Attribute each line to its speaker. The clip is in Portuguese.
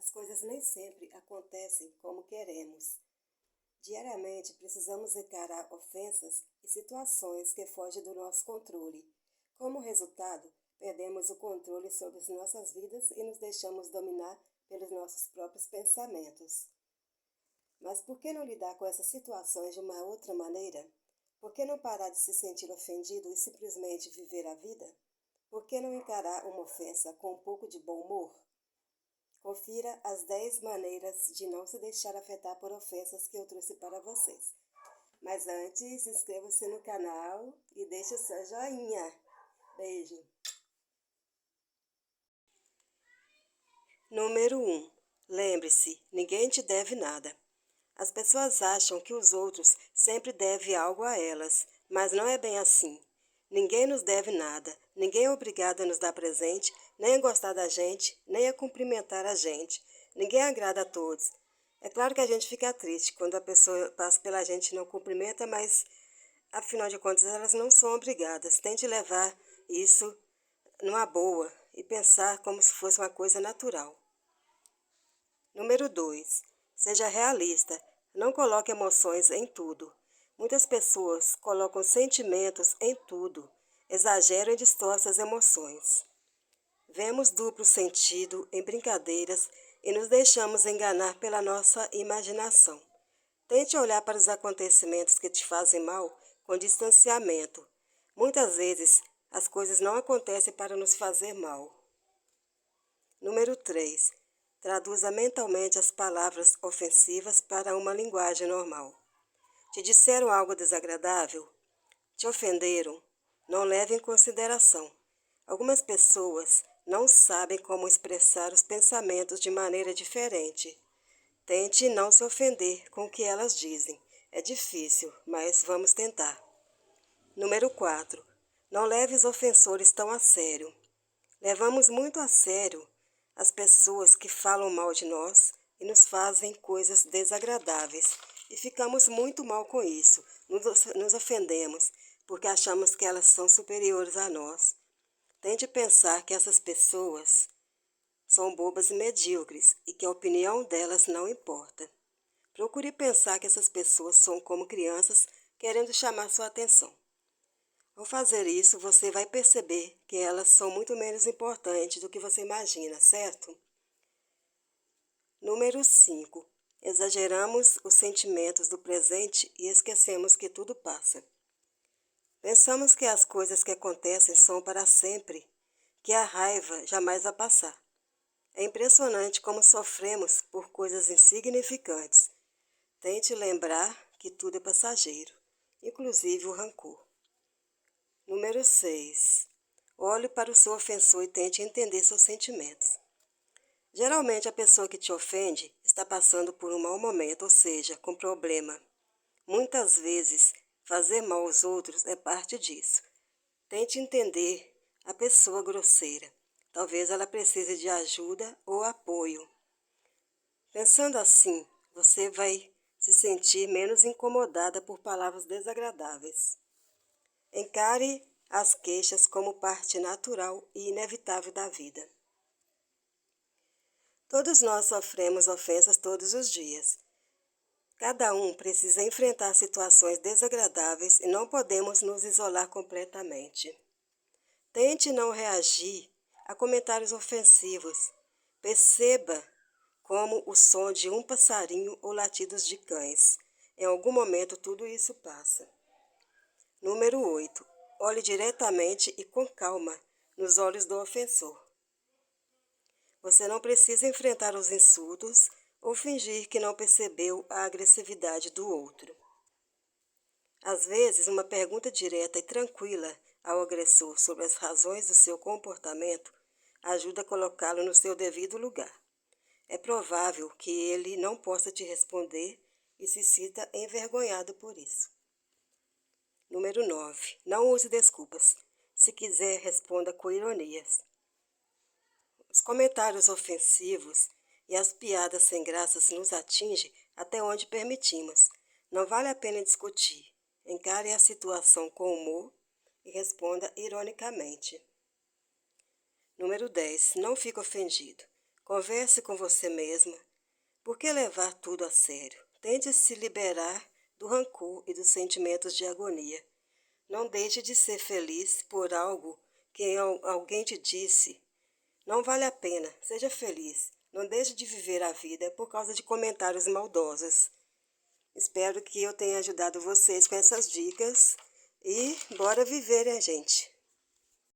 Speaker 1: As coisas nem sempre acontecem como queremos. Diariamente precisamos encarar ofensas e situações que fogem do nosso controle. Como resultado, perdemos o controle sobre as nossas vidas e nos deixamos dominar pelos nossos próprios pensamentos. Mas por que não lidar com essas situações de uma outra maneira? Por que não parar de se sentir ofendido e simplesmente viver a vida? Por que não encarar uma ofensa com um pouco de bom humor? Confira as 10 maneiras de não se deixar afetar por ofensas que eu trouxe para vocês. Mas antes, inscreva-se no canal e deixe o seu joinha. Beijo! Número 1. Lembre-se, ninguém te deve nada. As pessoas acham que os outros sempre devem algo a elas, mas não é bem assim. Ninguém nos deve nada, ninguém é obrigado a nos dar presente, nem a gostar da gente, nem a cumprimentar a gente. Ninguém agrada a todos. É claro que a gente fica triste quando a pessoa passa pela gente e não cumprimenta, mas afinal de contas elas não são obrigadas. Tente levar isso numa boa e pensar como se fosse uma coisa natural. Número 2. Seja realista. Não coloque emoções em tudo. Muitas pessoas colocam sentimentos em tudo. Exageram e distorcem as emoções. Vemos duplo sentido em brincadeiras e nos deixamos enganar pela nossa imaginação. Tente olhar para os acontecimentos que te fazem mal com distanciamento. Muitas vezes, as coisas não acontecem para nos fazer mal. Número 3. Traduza mentalmente as palavras ofensivas para uma linguagem normal. Te disseram algo desagradável? Te ofenderam? Não leve em consideração. Algumas pessoas não sabem como expressar os pensamentos de maneira diferente. Tente não se ofender com o que elas dizem. É difícil, mas vamos tentar. Número 4. Não leve os ofensores tão a sério. Levamos muito a sério as pessoas que falam mal de nós e nos fazem coisas desagradáveis. E ficamos muito mal com isso. Nos ofendemos porque achamos que elas são superiores a nós. Tente pensar que essas pessoas são bobas e medíocres e que a opinião delas não importa. Procure pensar que essas pessoas são como crianças querendo chamar sua atenção. Ao fazer isso, você vai perceber que elas são muito menos importantes do que você imagina, certo? Número 5. Exageramos os sentimentos do presente e esquecemos que tudo passa. Pensamos que as coisas que acontecem são para sempre, que a raiva jamais vai passar. É impressionante como sofremos por coisas insignificantes. Tente lembrar que tudo é passageiro, inclusive o rancor. Número 6. Olhe para o seu ofensor e tente entender seus sentimentos. Geralmente a pessoa que te ofende está passando por um mau momento, ou seja, com problema. Muitas vezes, fazer mal aos outros é parte disso. Tente entender a pessoa grosseira. Talvez ela precise de ajuda ou apoio. Pensando assim, você vai se sentir menos incomodada por palavras desagradáveis. Encare as queixas como parte natural e inevitável da vida. Todos nós sofremos ofensas todos os dias. Cada um precisa enfrentar situações desagradáveis e não podemos nos isolar completamente. Tente não reagir a comentários ofensivos. Perceba como o som de um passarinho ou latidos de cães. Em algum momento tudo isso passa. Número 8. Olhe diretamente e com calma nos olhos do ofensor. Você não precisa enfrentar os insultos ou fingir que não percebeu a agressividade do outro. Às vezes, uma pergunta direta e tranquila ao agressor sobre as razões do seu comportamento ajuda a colocá-lo no seu devido lugar. É provável que ele não possa te responder e se sinta envergonhado por isso. Número 9. Não use desculpas. Se quiser, responda com ironias. Os comentários ofensivos e as piadas sem graças nos atingem até onde permitimos. Não vale a pena discutir. Encare a situação com humor e responda ironicamente. Número 10. Não fique ofendido. Converse com você mesma. Por que levar tudo a sério? Tente se liberar do rancor e dos sentimentos de agonia. Não deixe de ser feliz por algo que alguém te disse. Não vale a pena. Seja feliz. Não deixe de viver a vida por causa de comentários maldosos. Espero que eu tenha ajudado vocês com essas dicas. E bora viver, hein, gente?